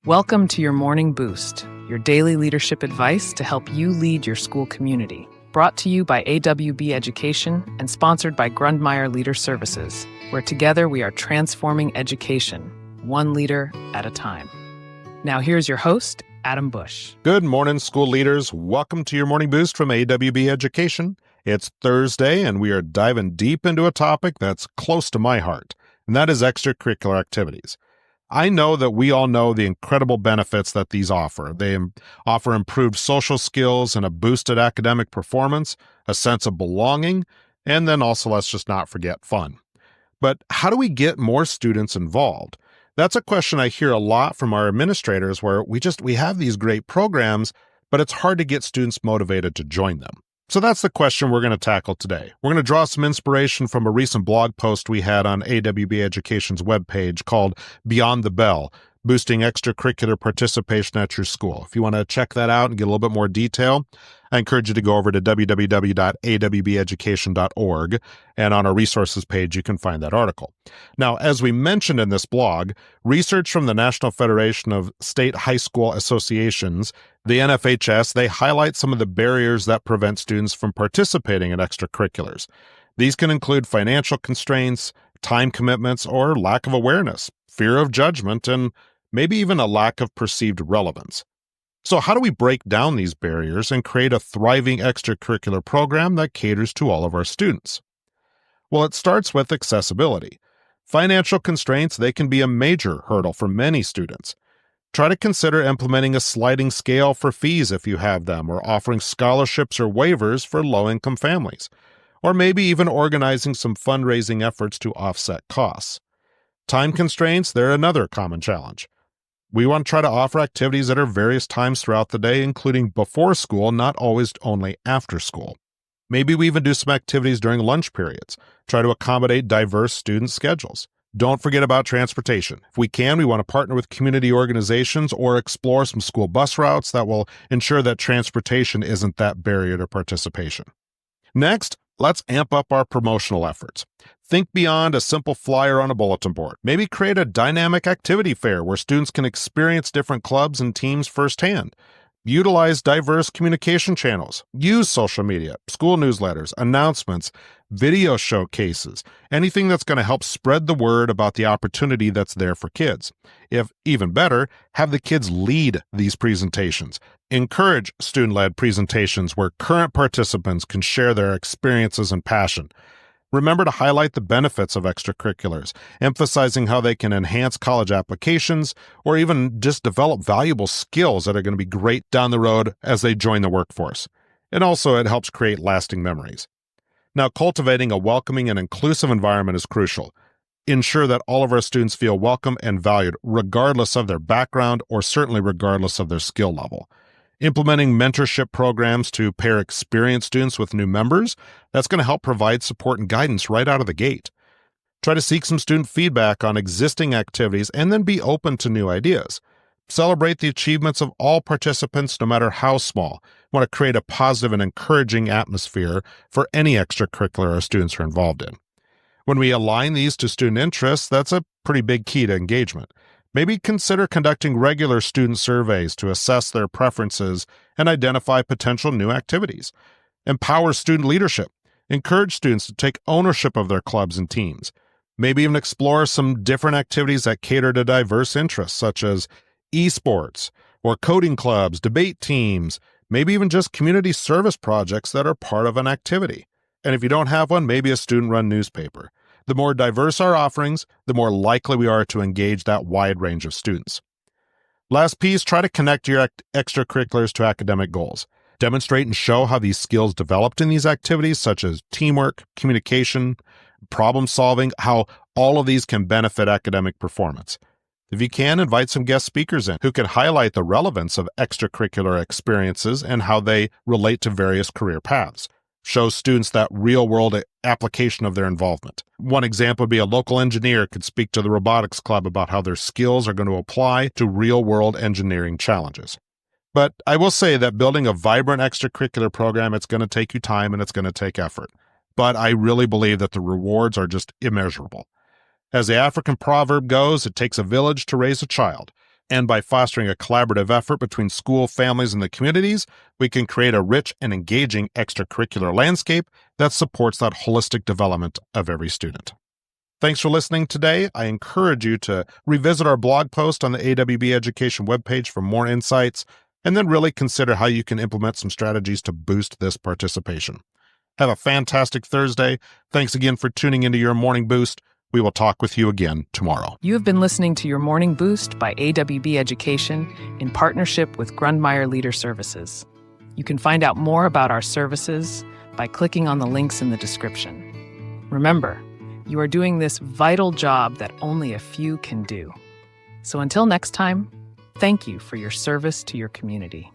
Welcome to your Morning Boost, your daily leadership advice to help you lead your school community. Brought to you by AWB Education and sponsored by Grundmeyer Leader Services, where together we are transforming education, one leader at a time. Now here's your host, Adam Bush. Good morning, school leaders. Welcome to your Morning Boost from AWB Education. It's Thursday, and we are diving deep into a topic that's close to my heart, and that is extracurricular activities. I know that we all know the incredible benefits that these offer. They offer improved social skills and a boosted academic performance, a sense of belonging, and then also, let's just not forget, fun. But how do we get more students involved? That's a question I hear a lot from our administrators, where we have these great programs, but it's hard to get students motivated to join them. So that's the question we're going to tackle today. We're going to draw some inspiration from a recent blog post we had on AWB Education's webpage called Beyond the Bell, Boosting Extracurricular Participation at Your School. If you want to check that out and get a little bit more detail, I encourage you to go over to www.awbeducation.org, and on our resources page, you can find that article. Now, as we mentioned in this blog, research from the National Federation of State High School Associations, the NFHS, they highlight some of the barriers that prevent students from participating in extracurriculars. These can include financial constraints, time commitments, or lack of awareness, fear of judgment, and maybe even a lack of perceived relevance. So how do we break down these barriers and create a thriving extracurricular program that caters to all of our students? Well, it starts with accessibility. Financial constraints, they can be a major hurdle for many students. Try to consider implementing a sliding scale for fees if you have them, or offering scholarships or waivers for low-income families, or maybe even organizing some fundraising efforts to offset costs. Time constraints, they're another common challenge. We want to try to offer activities at various times throughout the day, including before school, not always only after school. Maybe we even do some activities during lunch periods, try to accommodate diverse student schedules. Don't forget about transportation. If we can, we want to partner with community organizations or explore some school bus routes that will ensure that transportation isn't that barrier to participation. Next, let's amp up our promotional efforts. Think beyond a simple flyer on a bulletin board. Maybe create a dynamic activity fair where students can experience different clubs and teams firsthand. Utilize diverse communication channels. Use social media, school newsletters, announcements, video showcases, anything that's going to help spread the word about the opportunity that's there for kids. If even better, have the kids lead these presentations. Encourage student-led presentations where current participants can share their experiences and passion. Remember to highlight the benefits of extracurriculars, emphasizing how they can enhance college applications or even just develop valuable skills that are going to be great down the road as they join the workforce. And also, it helps create lasting memories. Now, cultivating a welcoming and inclusive environment is crucial. Ensure that all of our students feel welcome and valued, regardless of their background or certainly regardless of their skill level. Implementing mentorship programs to pair experienced students with new members, that's going to help provide support and guidance right out of the gate. Try to seek some student feedback on existing activities and then be open to new ideas. Celebrate the achievements of all participants, no matter how small. We want to create a positive and encouraging atmosphere for any extracurricular our students are involved in. When we align these to student interests, that's a pretty big key to engagement. Maybe consider conducting regular student surveys to assess their preferences and identify potential new activities. Empower student leadership. Encourage students to take ownership of their clubs and teams. Maybe even explore some different activities that cater to diverse interests, such as esports or coding clubs, debate teams, maybe even just community service projects that are part of an activity. And if you don't have one, maybe a student-run newspaper. The more diverse our offerings, the more likely we are to engage that wide range of students. Last piece, try to connect your extracurriculars to academic goals. Demonstrate and show how these skills developed in these activities, such as teamwork, communication, problem solving, how all of these can benefit academic performance. If you can, invite some guest speakers in who can highlight the relevance of extracurricular experiences and how they relate to various career paths. Show students that real-world application of their involvement. One example would be a local engineer could speak to the robotics club about how their skills are going to apply to real-world engineering challenges. But I will say that building a vibrant extracurricular program, it's going to take you time and it's going to take effort. But I really believe that the rewards are just immeasurable. As the African proverb goes, it takes a village to raise a child. And by fostering a collaborative effort between school, families, and the communities, we can create a rich and engaging extracurricular landscape that supports that holistic development of every student. Thanks for listening today. I encourage you to revisit our blog post on the AWB Education webpage for more insights, and then really consider how you can implement some strategies to boost this participation. Have a fantastic Thursday. Thanks again for tuning into your Morning Boost. We will talk with you again tomorrow. You have been listening to your Morning Boost by AWB Education in partnership with Grundmeyer Leader Services. You can find out more about our services by clicking on the links in the description. Remember, you are doing this vital job that only a few can do. So until next time, thank you for your service to your community.